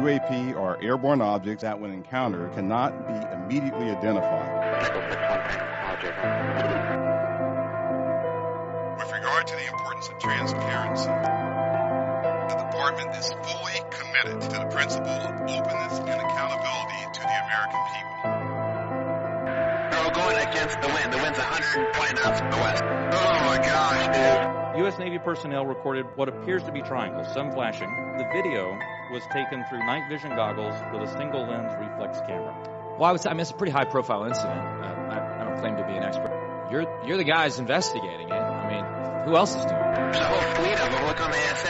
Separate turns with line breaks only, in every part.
UAP are airborne objects that, when encountered, cannot be immediately identified. With regard to the importance of transparency, the Department is fully committed to the principle of openness and accountability to the American people.
They're all going against the wind. The wind's 120 knots from the west. Oh my gosh, dude.
U.S. Navy personnel recorded what appears to be triangles, some flashing. The video was taken through night vision goggles with a single lens reflex camera.
Well, I mean, it's a pretty high-profile incident. I don't claim to be an expert. You're the guys investigating it. I mean, who else is doing it?
There's a whole fleet of them. Look on the ASA.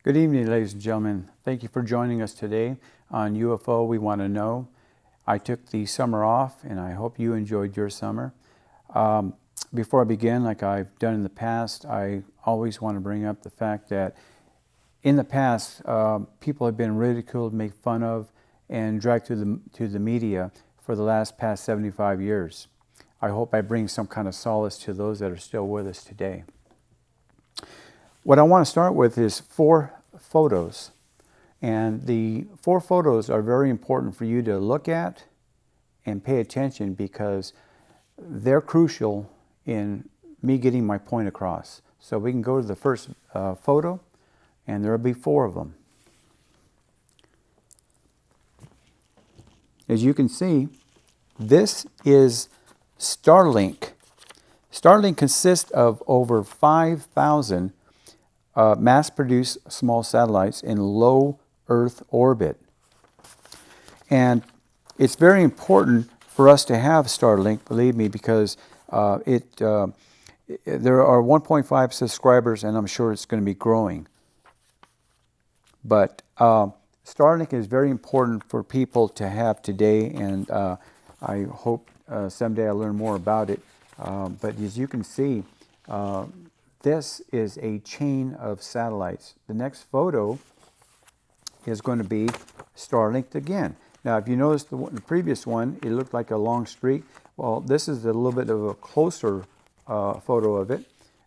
Good evening, ladies and gentlemen. Thank you for joining us today on UFO We Want to Know. I took the summer off, and I hope you enjoyed your summer. Before I begin, like I've done in the past, I always want to bring up the fact that in the past, people have been ridiculed, made fun of, and dragged to the media for the past 75 years. I hope I bring some kind of solace to those that are still with us today. What I want to start with is 4 photos. And the 4 photos are very important for you to look at and pay attention because they're crucial in me getting my point across. So we can go to the first photo, and there will be 4 of them. As you can see, this is Starlink. Starlink consists of over 5,000 mass-produced small satellites in low Earth orbit. And it's very important for us to have Starlink, believe me, because there are 1.5 subscribers, and I'm sure it's going to be growing. But Starlink is very important for people to have today, and I hope someday I'll learn more about it. But as you can see, this is a chain of satellites. The next photo is going to be Starlink again. Now, if you notice the previous one, it looked like a long streak. Well, this is a little bit of a closer photo of it.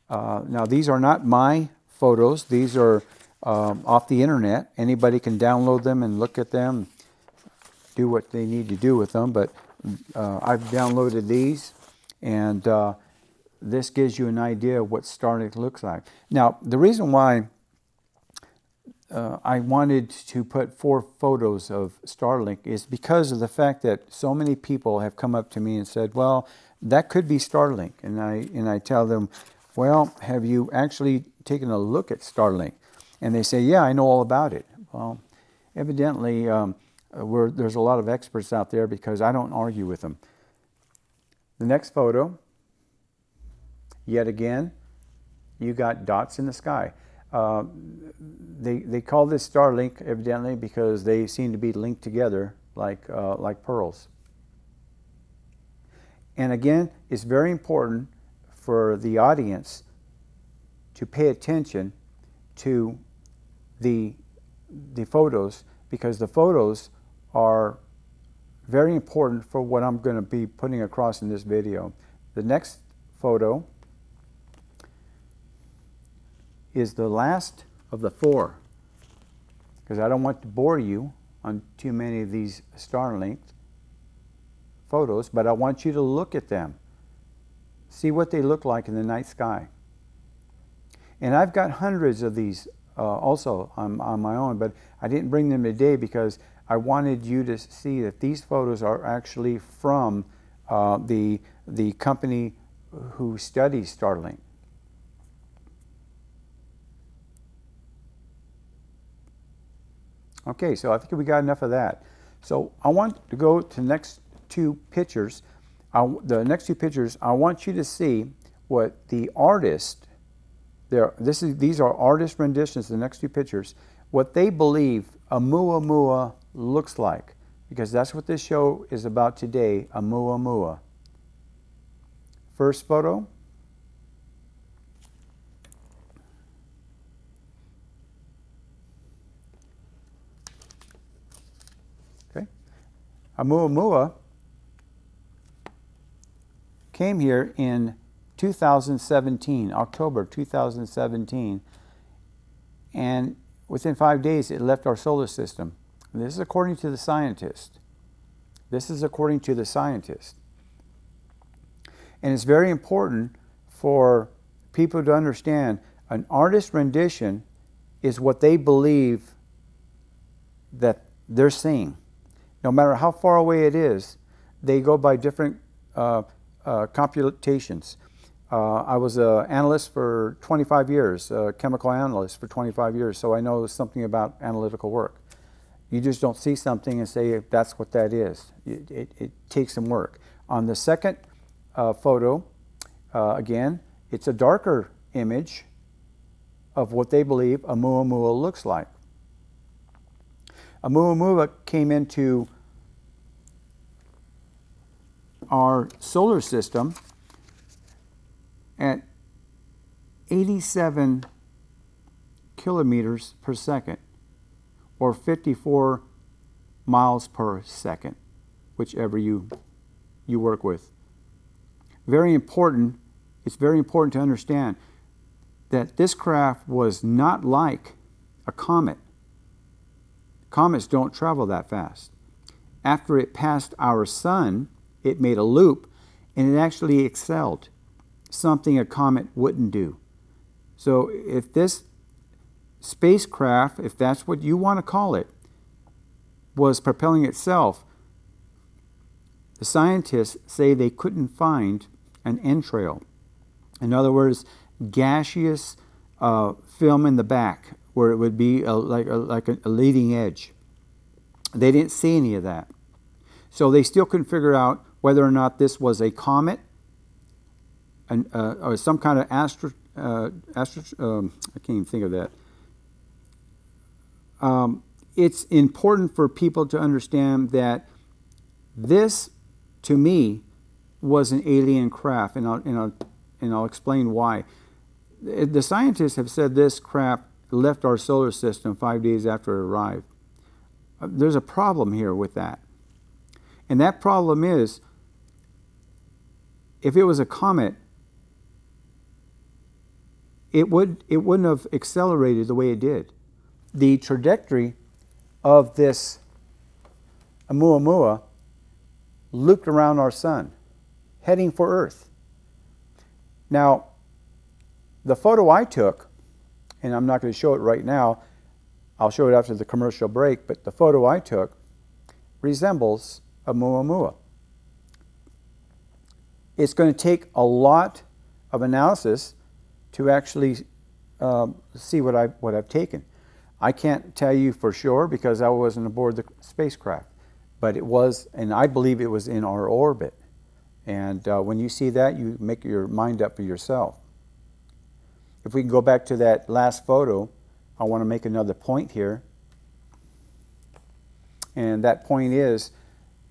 Now, these are not my photos. These are off the internet. Anybody can download them and look at them, do what they need to do with them. But I've downloaded these, and this gives you an idea of what Starlink looks like. Now, the reason why I wanted to put 4 photos of Starlink is because of the fact that so many people have come up to me and said, well, that could be Starlink. And I tell them, well, have you actually taken a look at Starlink? And they say, yeah, I know all about it. Well, evidently, there's a lot of experts out there because I don't argue with them. The next photo, yet again, you got dots in the sky. They call this Starlink evidently because they seem to be linked together like pearls. And again, it's very important for the audience to pay attention to the photos because the photos are very important for what I'm going to be putting across in this video. The next photo is the last of the 4, because I don't want to bore you on too many of these Starlink photos, but I want you to look at them, see what they look like in the night sky. And I've got hundreds of these also on my own, but I didn't bring them today because I wanted you to see that these photos are actually from the company who studies Starlink. Okay, so I think we got enough of that. So I want to go to the next 2 pictures. The next 2 pictures, I want you to see what the artist, these are artist renditions, the next 2 pictures, what they believe Oumuamua looks like, because that's what this show is about today, Oumuamua. First photo. Oumuamua came here in 2017, October 2017, and within 5 days it left our solar system. And this is according to the scientist. This is according to the scientist. And it's very important for people to understand an artist's rendition is what they believe that they're seeing. No matter how far away it is, they go by different computations. I was an analyst for 25 years, a chemical analyst for 25 years, so I know something about analytical work. You just don't see something and say that's what that is. It takes some work. On the second photo, again, it's a darker image of what they believe Oumuamua looks like. Oumuamua came into our solar system at 87 kilometers per second, or 54 miles per second, whichever you work with. Very important, it's very important to understand that this craft was not like a comet. Comets don't travel that fast. After it passed our sun, it made a loop, and it actually excelled, something a comet wouldn't do. So if this spacecraft, if that's what you want to call it, was propelling itself, the scientists say they couldn't find an entrail. In other words, gaseous film in the back where it would be like a leading edge. They didn't see any of that. So they still couldn't figure out whether or not this was a comet or some kind of I can't even think of that. It's important for people to understand that this, to me, was an alien craft, and I'll explain why. The scientists have said this craft left our solar system 5 days after it arrived. There's a problem here with that. And that problem is, if it was a comet, it wouldn't have accelerated the way it did. The trajectory of this Oumuamua looped around our sun, heading for Earth. Now, the photo I took, and I'm not going to show it right now, I'll show it after the commercial break, but the photo I took resembles Oumuamua. It's going to take a lot of analysis to actually see what I've taken. I can't tell you for sure because I wasn't aboard the spacecraft, but it was, and I believe it was in our orbit. And when you see that, you make your mind up for yourself. If we can go back to that last photo, I want to make another point here. And that point is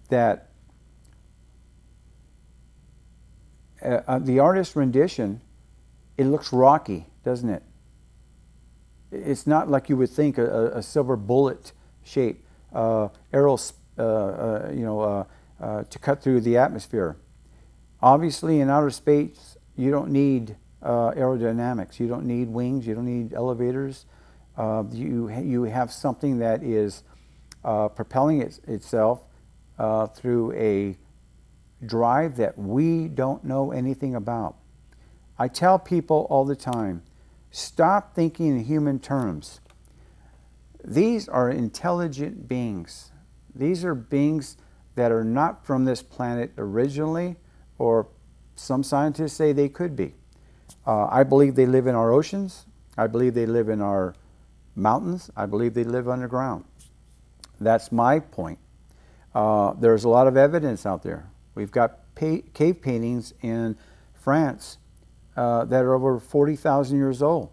that the artist's rendition, it looks rocky, doesn't it? It's not like you would think a silver bullet shape, arrows, to cut through the atmosphere. Obviously, in outer space, you don't need aerodynamics. You don't need wings. You don't need elevators. You have something that is propelling itself through a drive that we don't know anything about. I tell people all the time, stop thinking in human terms. These are intelligent beings. These are beings that are not from this planet originally, or some scientists say they could be. I believe they live in our oceans. I believe they live in our mountains. I believe they live underground. That's my point. There's a lot of evidence out there. We've got cave paintings in France that are over 40,000 years old.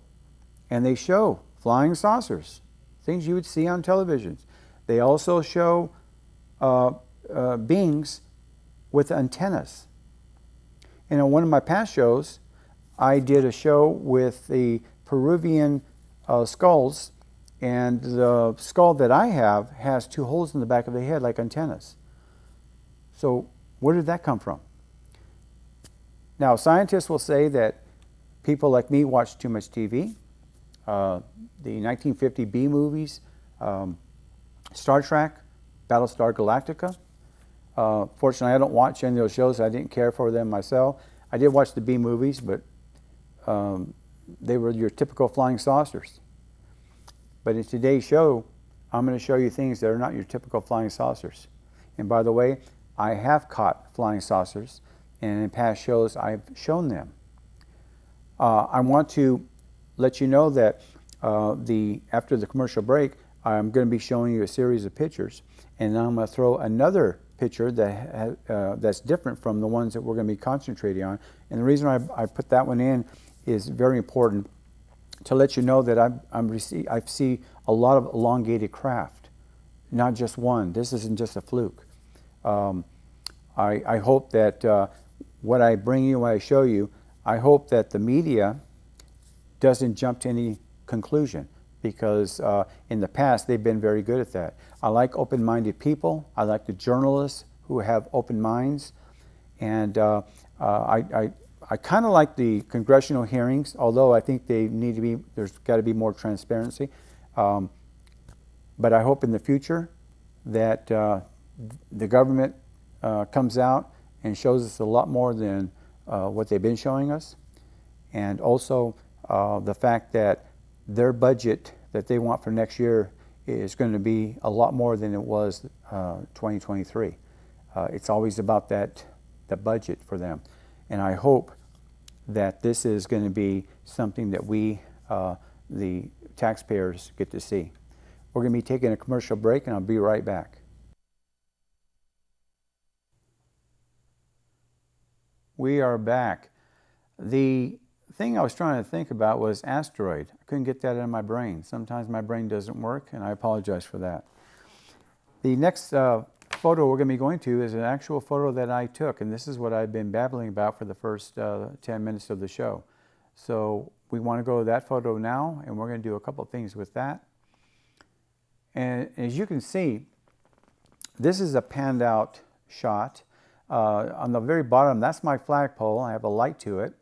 And they show flying saucers, things you would see on televisions. They also show beings with antennas. And in one of my past shows, I did a show with the Peruvian skulls, and the skull that I have has two holes in the back of the head like antennas. So where did that come from? Now, scientists will say that people like me watch too much TV. The 1950 B movies, Star Trek, Battlestar Galactica. Fortunately, I don't watch any of those shows. I didn't care for them myself. I did watch the B movies, but they were your typical flying saucers. But in today's show, I'm going to show you things that are not your typical flying saucers. And by the way, I have caught flying saucers, and in past shows, I've shown them. I want to let you know that after the commercial break, I'm going to be showing you a series of pictures, and I'm going to throw another picture that's different from the ones that we're going to be concentrating on. And the reason I put that one in is very important to let you know that I see a lot of elongated craft, not just one. This isn't just a fluke. I hope that what I bring you, what I show you, I hope that the media doesn't jump to any conclusion, because in the past they've been very good at that. I like open-minded people. I like the journalists who have open minds, and I kind of like the congressional hearings, although I think they need to be, there's got to be more transparency. But I hope in the future that the government comes out and shows us a lot more than what they've been showing us, and also the fact that their budget that they want for next year is going to be a lot more than it was 2023. It's always about the budget for them, and I hope that this is going to be something that we, the taxpayers, get to see. We're going to be taking a commercial break, and I'll be right back. We are back. The thing I was trying to think about was asteroid. I couldn't get that out of my brain. Sometimes my brain doesn't work, and I apologize for that. The next photo we're going to be going to is an actual photo that I took, and this is what I've been babbling about for the first 10 minutes of the show. So we want to go to that photo now, and we're going to do a couple of things with that. And as you can see, this is a panned out shot. On the very bottom, that's my flagpole. I have a light to it.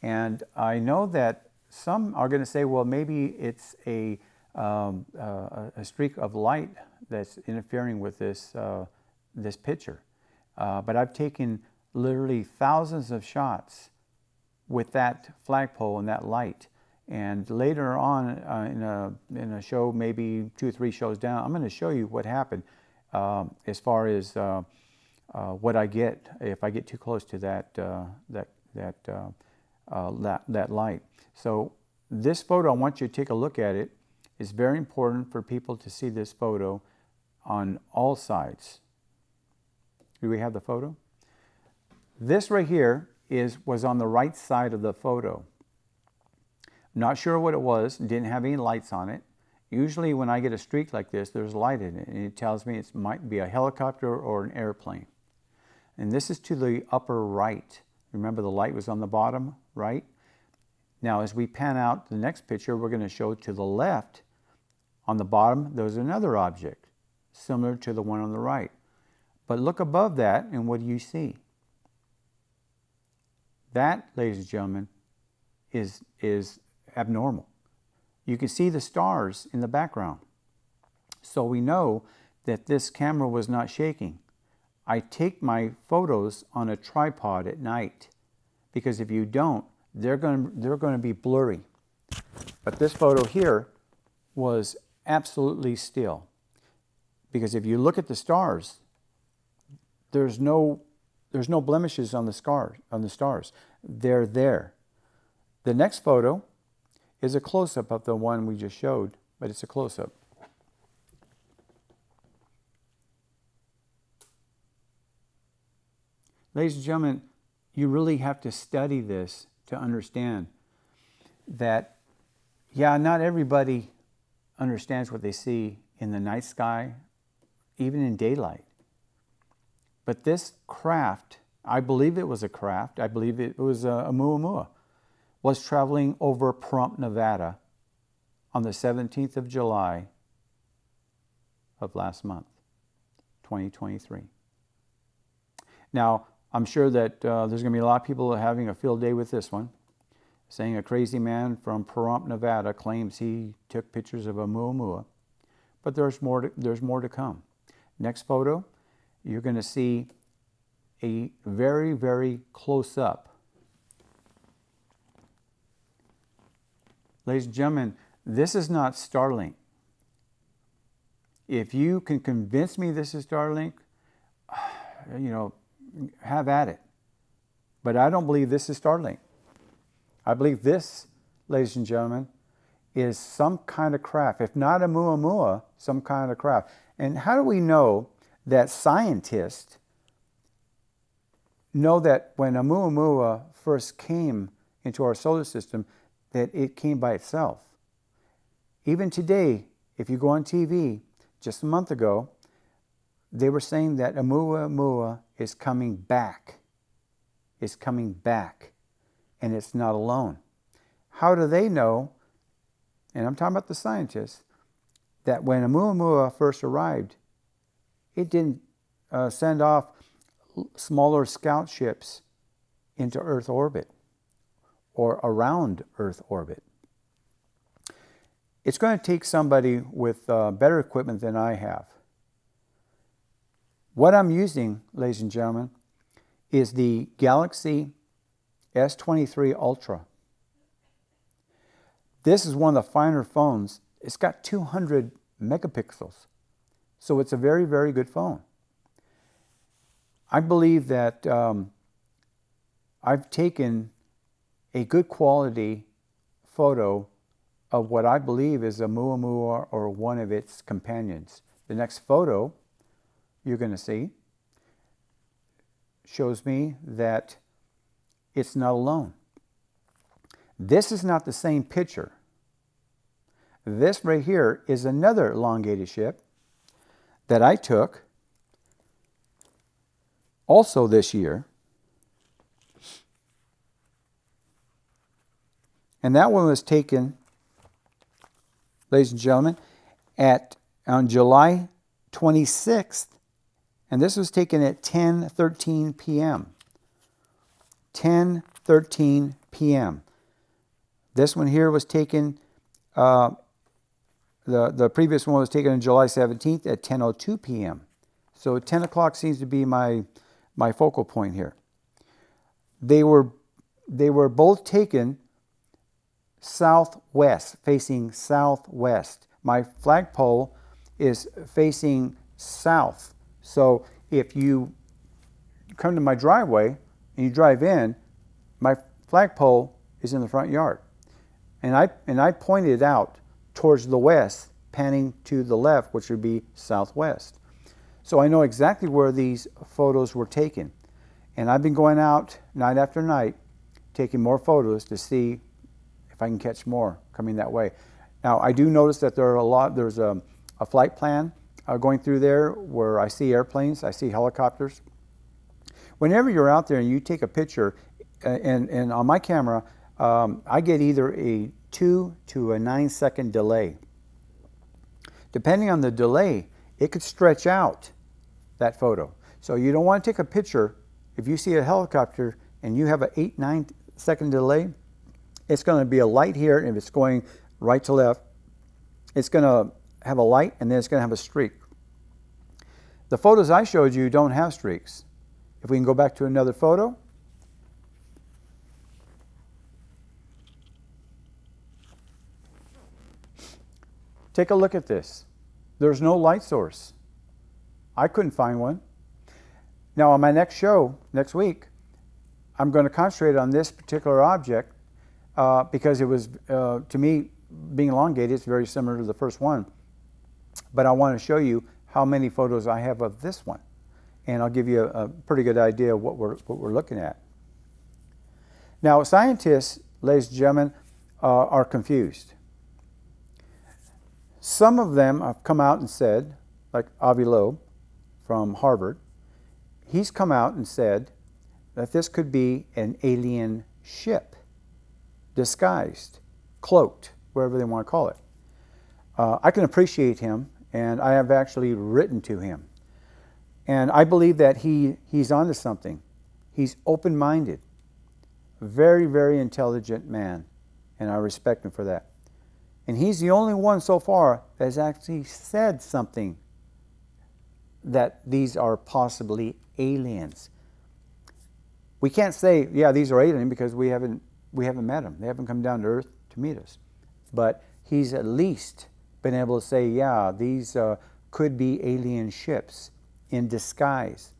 And I know that some are going to say, well, maybe it's a streak of light that's interfering with this, this picture. But I've taken literally thousands of shots with that flagpole and that light. And later on in a show, maybe 2 or 3 shows down, I'm going to show you what happened as far as what I get if I get too close to that light. So this photo, I want you to take a look at it. It's very important for people to see this photo on all sides. Do we have the photo? This right here was on the right side of the photo. Not sure what it was, didn't have any lights on it. Usually when I get a streak like this, there's light in it, and it tells me it might be a helicopter or an airplane. And this is to the upper right. Remember, the light was on the bottom right? Now, as we pan out the next picture, we're going to show to the left. On the bottom, there's another object, similar to the one on the right. But look above that, and what do you see? That, ladies and gentlemen, is abnormal. You can see the stars in the background. So we know that this camera was not shaking. I take my photos on a tripod at night, because if you don't, they're going to be blurry. But this photo here was absolutely still, because if you look at the stars, there's no blemishes on the stars. They're there. The next photo is a close-up of the one we just showed, but it's a close-up. Ladies and gentlemen, you really have to study this to understand that, yeah, not everybody understands what they see in the night sky, even in daylight. But this craft, I believe it was a craft, I believe it was a Oumuamua, was traveling over Pahrump, Nevada on the 17th of July of last month, 2023. Now, I'm sure that there's going to be a lot of people having a field day with this one, saying a crazy man from Pahrump, Nevada claims he took pictures of Oumuamua, but there's more to come. Next photo, you're going to see a very, very close up. Ladies and gentlemen, this is not Starlink. If you can convince me this is Starlink, you know, have at it. But I don't believe this is Starlink. I believe this, ladies and gentlemen, is some kind of craft. If not Oumuamua, some kind of craft. And how do we know that scientists know that when Oumuamua first came into our solar system, that it came by itself? Even today, if you go on TV, just a month ago, they were saying that Oumuamua is coming back. It's coming back. And it's not alone. How do they know, and I'm talking about the scientists, that when Oumuamua first arrived, it didn't send off smaller scout ships into Earth orbit or around Earth orbit? It's going to take somebody with better equipment than I have. What I'm using, ladies and gentlemen, is the Galaxy S23 Ultra. This is one of the finer phones. It's got 200 megapixels. So it's a very, very good phone. I believe that I've taken a good quality photo of what I believe is Oumuamua or one of its companions. The next photo you're going to see shows me that it's not alone. This is not the same picture. This right here is another elongated ship that I took also this year. And that one was taken, ladies and gentlemen, on July 26th. And this was taken at 10:13 p.m. 10:13 p.m. This one here was taken, the previous one was taken on July 17th at 10:02 p.m. So 10 o'clock seems to be my focal point here. They were both taken southwest, facing southwest. My flagpole is facing south. So if you come to my driveway and you drive in, my flagpole is in the front yard. And I pointed it out towards the west, panning to the left, which would be southwest. So I know exactly where these photos were taken. And I've been going out night after night, taking more photos to see if I can catch more coming that way. Now, I do notice that there's a flight plan going through there where I see airplanes, I see helicopters. Whenever you're out there and you take a picture, and on my camera, I get either a 2 to a 9 second delay. Depending on the delay, it could stretch out that photo. So you don't want to take a picture. If you see a helicopter and you have an 8-9 second delay, it's going to be a light here, and if it's going right to left, it's going to have a light, and then it's going to have a streak. The photos I showed you don't have streaks. If we can go back to another photo. Take a look at this. There's no light source. I couldn't find one. Now on my next show, next week, I'm going to concentrate on this particular object because it was, to me, being elongated, it's very similar to the first one. But I want to show you how many photos I have of this one. And I'll give you a pretty good idea of what we're looking at. Now, scientists, ladies and gentlemen, are confused. Some of them have come out and said, like Avi Loeb from Harvard, he's come out and said that this could be an alien ship, disguised, cloaked, whatever they want to call it. I can appreciate him, and I have actually written to him. And I believe that he's onto something. He's open-minded. Very, very intelligent man. And I respect him for that. And he's the only one so far that has actually said something that these are possibly aliens. We can't say, yeah, these are alien because we haven't met them. They haven't come down to Earth to meet us. But he's at least been able to say, yeah, these could be alien ships in disguise.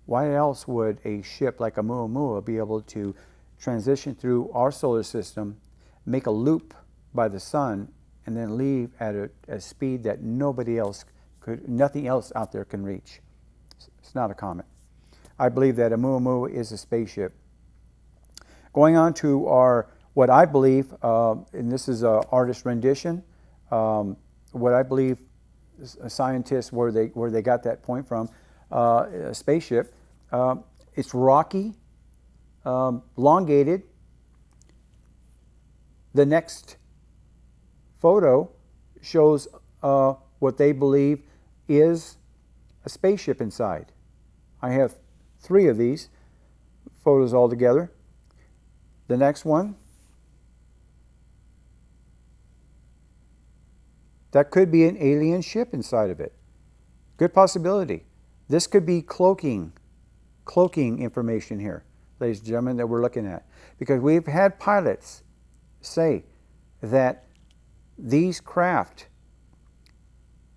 Why else would a ship like Oumuamua be able to transition through our solar system, make a loop by the sun, and then leave at a speed that nothing else out there can reach? It's not a comet. I believe that Oumuamua is a spaceship. Going on to what I believe, and this is an artist rendition, what I believe scientists, where they got that point from, a spaceship. It's rocky, elongated. The next photo shows what they believe is a spaceship inside. I have 3 of these photos all together. The next one, that could be an alien ship inside of it. Good possibility. This could be cloaking information here, ladies and gentlemen, that we're looking at. Because we've had pilots say that these craft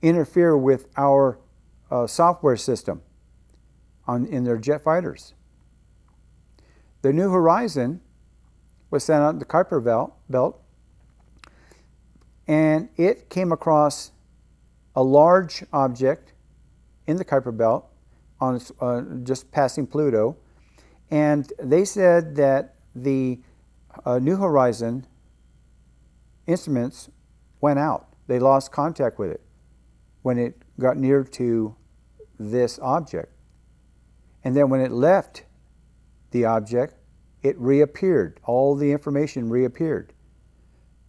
interfere with our software system in their jet fighters. The New Horizon was sent out in the Kuiper Belt, and it came across a large object in the Kuiper Belt on just passing Pluto, and they said that the New Horizon instruments went out. They lost contact with it when it got near to this object. And then when it left the object, it reappeared. All the information reappeared.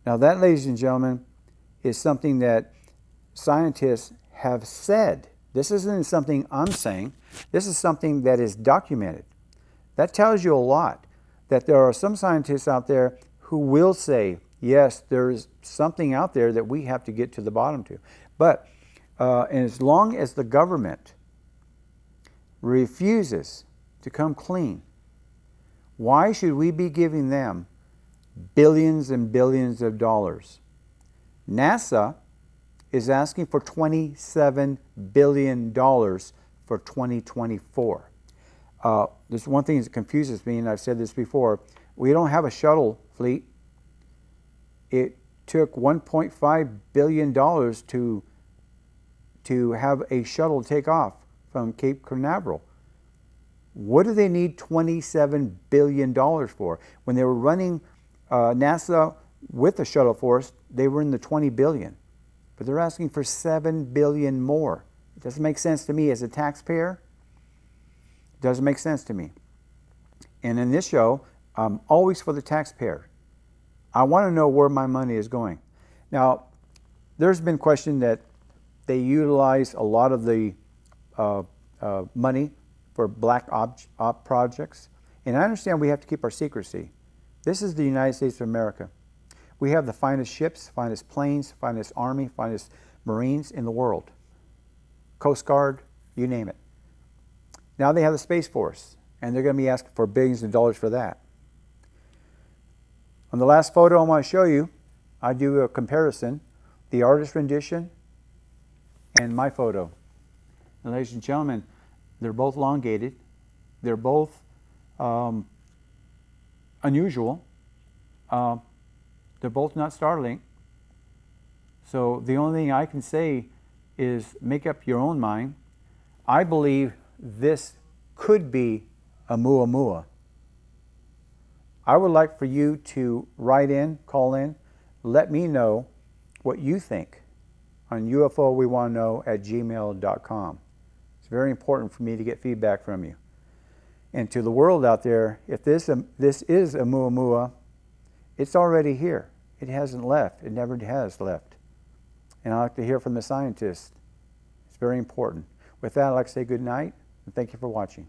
Now that, ladies and gentlemen, is something that scientists have said. This isn't something I'm saying. This is something that is documented. That tells you a lot, that there are some scientists out there who will say, yes, there's something out there that we have to get to the bottom to. But and as long as the government refuses to come clean, why should we be giving them billions and billions of dollars? NASA is asking for $27 billion for 2024. There's one thing that confuses me, and I've said this before. We don't have a shuttle fleet. It took $1.5 billion to have a shuttle take off from Cape Canaveral. What do they need $27 billion for? When they were running NASA with the shuttle force, they were in the $20 billion. But they're asking for $7 billion more. It doesn't make sense to me as a taxpayer. It doesn't make sense to me. And in this show, I'm always for the taxpayer. I want to know where my money is going. Now, there's been question that they utilize a lot of the money for black op projects. And I understand we have to keep our secrecy. This is the United States of America. We have the finest ships, finest planes, finest army, finest Marines in the world. Coast Guard, you name it. Now they have the Space Force, and they're going to be asking for billions of dollars for that. On the last photo I want to show you, I do a comparison, the artist rendition and my photo. And ladies and gentlemen, they're both elongated. They're both unusual. They're both not Starlink. So the only thing I can say is make up your own mind. I believe this could be Oumuamua. I would like for you to write in, call in, let me know what you think on UFOWeWantToKnow@gmail.com. It's very important for me to get feedback from you. And to the world out there, if this is Oumuamua, it's already here. It hasn't left. It never has left. And I like to hear from the scientists. It's very important. With that, I'd like to say good night, and thank you for watching.